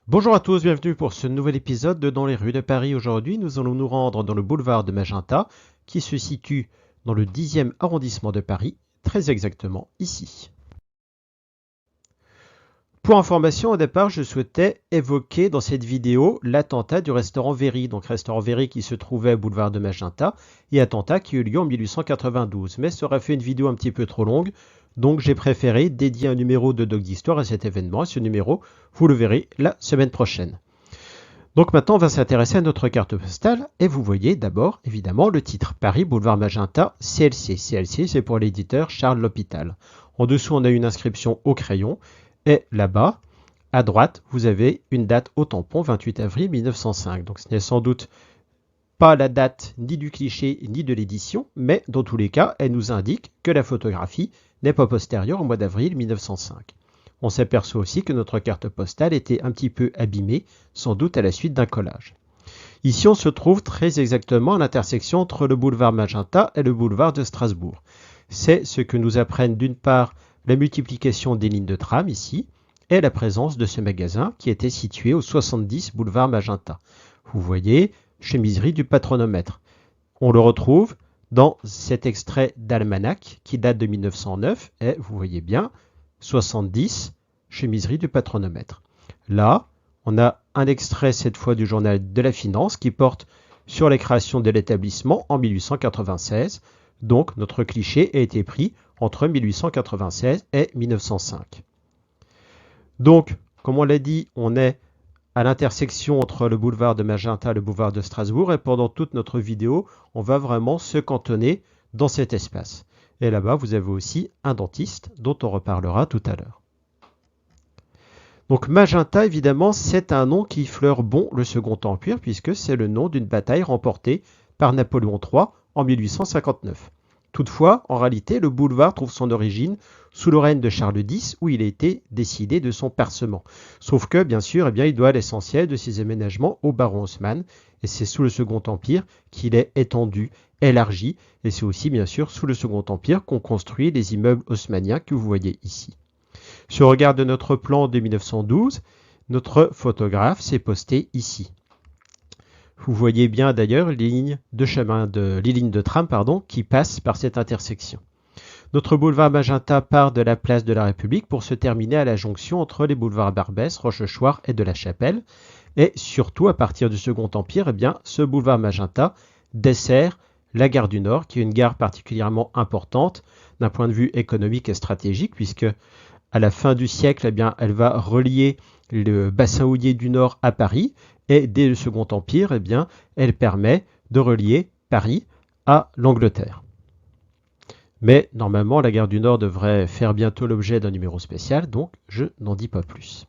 Bonjour à tous, bienvenue pour ce nouvel épisode de Dans les rues de Paris. Aujourd'hui, nous allons nous rendre dans le boulevard de Magenta, qui se situe dans le 10e arrondissement de Paris, très exactement ici. Pour information, au départ, je souhaitais évoquer dans cette vidéo l'attentat du restaurant Véry. Donc restaurant Véry qui se trouvait au boulevard de Magenta, et attentat qui eut lieu en 1892. Mais ça aurait fait une vidéo un petit peu trop longue, donc j'ai préféré dédier un numéro de Dog d'Histoire à cet événement. Et ce numéro, vous le verrez la semaine prochaine. Donc maintenant, on va s'intéresser à notre carte postale et vous voyez d'abord, évidemment, le titre Paris, boulevard Magenta, CLC. CLC, c'est pour l'éditeur Charles L'Hôpital. En dessous, on a une inscription au crayon et là-bas, à droite, vous avez une date au tampon, 28 avril 1905. Donc ce n'est sans doute pas la date ni du cliché ni de l'édition, mais dans tous les cas, elle nous indique que la photographie n'est pas postérieure au mois d'avril 1905. On s'aperçoit aussi que notre carte postale était un petit peu abîmée, sans doute à la suite d'un collage. Ici, on se trouve très exactement à l'intersection entre le boulevard Magenta et le boulevard de Strasbourg. C'est ce que nous apprennent d'une part la multiplication des lignes de tram ici et la présence de ce magasin qui était situé au 70 boulevard Magenta. Vous voyez, chemiserie du patronomètre. On le retrouve dans cet extrait d'almanach qui date de 1909 et vous voyez bien 70 chemiserie du patronomètre. Là, on a un extrait cette fois du journal de la finance qui porte sur les créations de l'établissement en 1896. Donc notre cliché a été pris entre 1896 et 1905. Donc, comme on l'a dit, on est à l'intersection entre le boulevard de Magenta et le boulevard de Strasbourg et pendant toute notre vidéo, on va vraiment se cantonner dans cet espace. Et là-bas, vous avez aussi un dentiste dont on reparlera tout à l'heure. Donc Magenta, évidemment, c'est un nom qui fleure bon le Second Empire puisque c'est le nom d'une bataille remportée par Napoléon III en 1859. Toutefois, en réalité, le boulevard trouve son origine sous le règne de Charles X où il a été décidé de son percement. Sauf que, bien sûr, il doit l'essentiel de ses aménagements au baron Haussmann et c'est sous le Second Empire qu'il est étendu, élargi et c'est aussi, bien sûr, sous le Second Empire qu'on construit les immeubles haussmanniens que vous voyez ici. Si on regarde notre plan de 1912, notre photographe s'est posté ici. Vous voyez bien d'ailleurs les lignes de tram qui passent par cette intersection. Notre boulevard Magenta part de la place de la République pour se terminer à la jonction entre les boulevards Barbès, Rochechouart et de la Chapelle. Et surtout, à partir du Second Empire, ce boulevard Magenta dessert la gare du Nord, qui est une gare particulièrement importante d'un point de vue économique et stratégique, puisque à la fin du siècle, elle va relier le bassin houiller du Nord à Paris. Et dès le Second Empire, elle permet de relier Paris à l'Angleterre. Mais normalement, la gare du Nord devrait faire bientôt l'objet d'un numéro spécial, donc je n'en dis pas plus.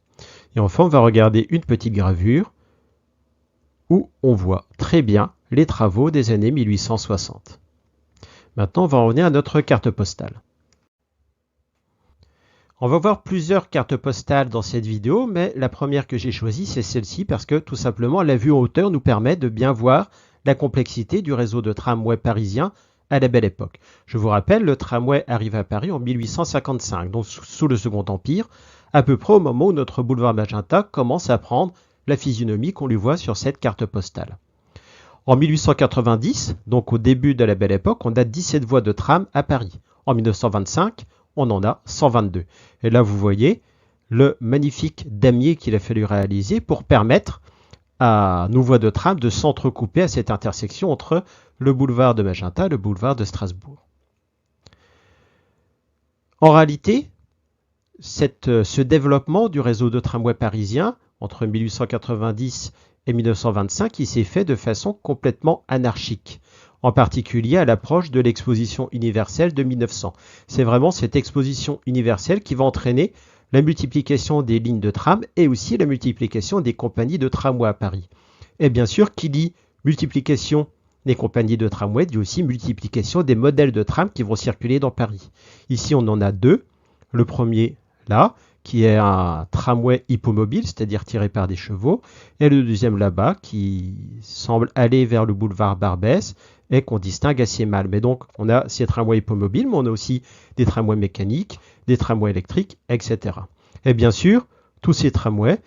Et enfin, on va regarder une petite gravure où on voit très bien les travaux des années 1860. Maintenant, on va revenir à notre carte postale. On va voir plusieurs cartes postales dans cette vidéo, mais la première que j'ai choisie, c'est celle-ci parce que tout simplement, la vue en hauteur nous permet de bien voir la complexité du réseau de tramway parisien à la belle époque. Je vous rappelle, le tramway arrive à Paris en 1855, donc sous le Second Empire, à peu près au moment où notre boulevard Magenta commence à prendre la physionomie qu'on lui voit sur cette carte postale. En 1890, donc au début de la belle époque, on a 17 voies de tram à Paris. En 1925, on en a 122. Et là, vous voyez le magnifique damier qu'il a fallu réaliser pour permettre à nos voies de tram de s'entrecouper à cette intersection entre le boulevard de Magenta et le boulevard de Strasbourg. En réalité, ce développement du réseau de tramway parisien entre 1890 et 1925, il s'est fait de façon complètement anarchique, en particulier à l'approche de l'exposition universelle de 1900. C'est vraiment cette exposition universelle qui va entraîner la multiplication des lignes de tram et aussi la multiplication des compagnies de tramway à Paris. Et bien sûr, qui dit multiplication des compagnies de tramway dit aussi multiplication des modèles de tram qui vont circuler dans Paris. Ici, on en a deux. Le premier, là, qui est un tramway hippomobile, c'est-à-dire tiré par des chevaux, et le deuxième là-bas, qui semble aller vers le boulevard Barbès, et qu'on distingue assez mal. Mais donc, on a ces tramways hippomobiles, mais on a aussi des tramways mécaniques, des tramways électriques, etc. Et bien sûr, tous ces tramways,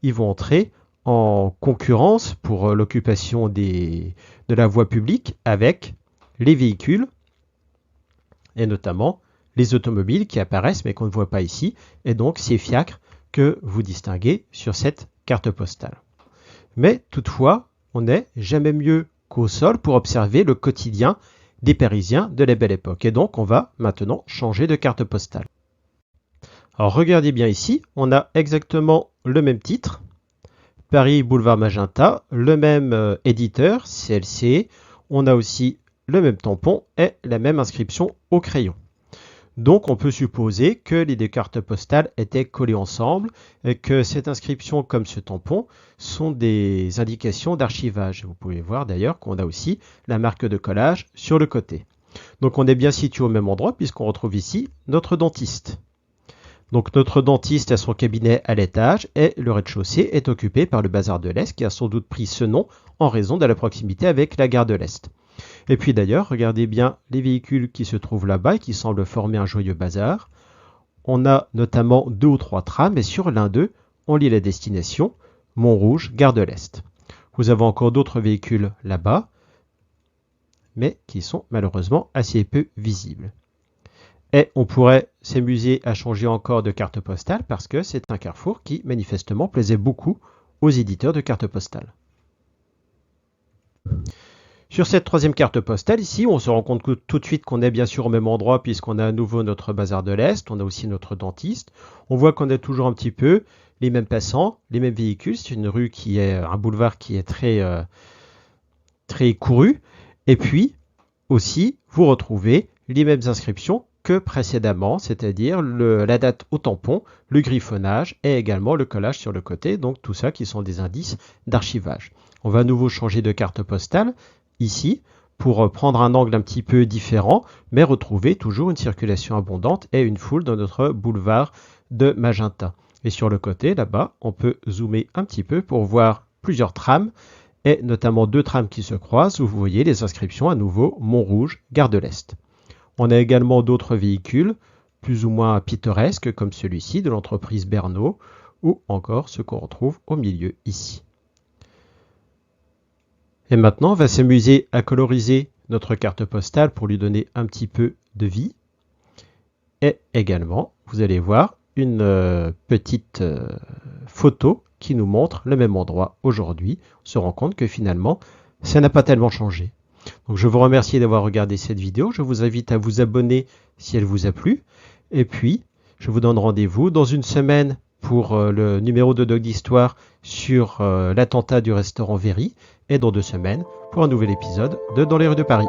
ils vont entrer en concurrence pour l'occupation de la voie publique avec les véhicules et notamment les automobiles qui apparaissent mais qu'on ne voit pas ici, et donc ces fiacres que vous distinguez sur cette carte postale. Mais toutefois, on n'est jamais mieux qu'au sol pour observer le quotidien des Parisiens de la Belle Époque. Et donc, on va maintenant changer de carte postale. Alors, regardez bien ici, on a exactement le même titre, Paris Boulevard Magenta, le même éditeur, CLC, on a aussi le même tampon et la même inscription au crayon. Donc on peut supposer que les deux cartes postales étaient collées ensemble et que cette inscription comme ce tampon sont des indications d'archivage. Vous pouvez voir d'ailleurs qu'on a aussi la marque de collage sur le côté. Donc on est bien situé au même endroit puisqu'on retrouve ici notre dentiste. Donc notre dentiste a son cabinet à l'étage et le rez-de-chaussée est occupé par le bazar de l'Est qui a sans doute pris ce nom en raison de la proximité avec la gare de l'Est. Et puis d'ailleurs, regardez bien les véhicules qui se trouvent là-bas et qui semblent former un joyeux bazar. On a notamment 2 ou 3 trams et sur l'un d'eux, on lit la destination Montrouge, gare de l'Est. Vous avez encore d'autres véhicules là-bas, mais qui sont malheureusement assez peu visibles. Et on pourrait s'amuser à changer encore de carte postale parce que c'est un carrefour qui manifestement plaisait beaucoup aux éditeurs de cartes postales. Sur cette troisième carte postale, ici, on se rend compte tout de suite qu'on est bien sûr au même endroit puisqu'on a à nouveau notre bazar de l'Est, on a aussi notre dentiste. On voit qu'on a toujours un petit peu les mêmes passants, les mêmes véhicules. C'est une rue qui est un boulevard qui est très couru. Et puis aussi, vous retrouvez les mêmes inscriptions que précédemment, c'est-à-dire la date au tampon, le griffonnage et également le collage sur le côté. Donc tout ça qui sont des indices d'archivage. On va à nouveau changer de carte postale ici pour prendre un angle un petit peu différent, mais retrouver toujours une circulation abondante et une foule dans notre boulevard de Magenta. Et sur le côté, là-bas, on peut zoomer un petit peu pour voir plusieurs trams, et notamment 2 trams qui se croisent, où vous voyez les inscriptions à nouveau Montrouge, gare de l'Est. On a également d'autres véhicules, plus ou moins pittoresques, comme celui-ci de l'entreprise Bernot, ou encore ce qu'on retrouve au milieu ici. Et maintenant, on va s'amuser à coloriser notre carte postale pour lui donner un petit peu de vie. Et également, vous allez voir une petite photo qui nous montre le même endroit aujourd'hui. On se rend compte que finalement, ça n'a pas tellement changé. Donc je vous remercie d'avoir regardé cette vidéo. Je vous invite à vous abonner si elle vous a plu. Et puis, je vous donne rendez-vous dans une semaine pour le numéro de Doc d'Histoire sur l'attentat du restaurant Véry et dans 2 semaines pour un nouvel épisode de Dans les rues de Paris.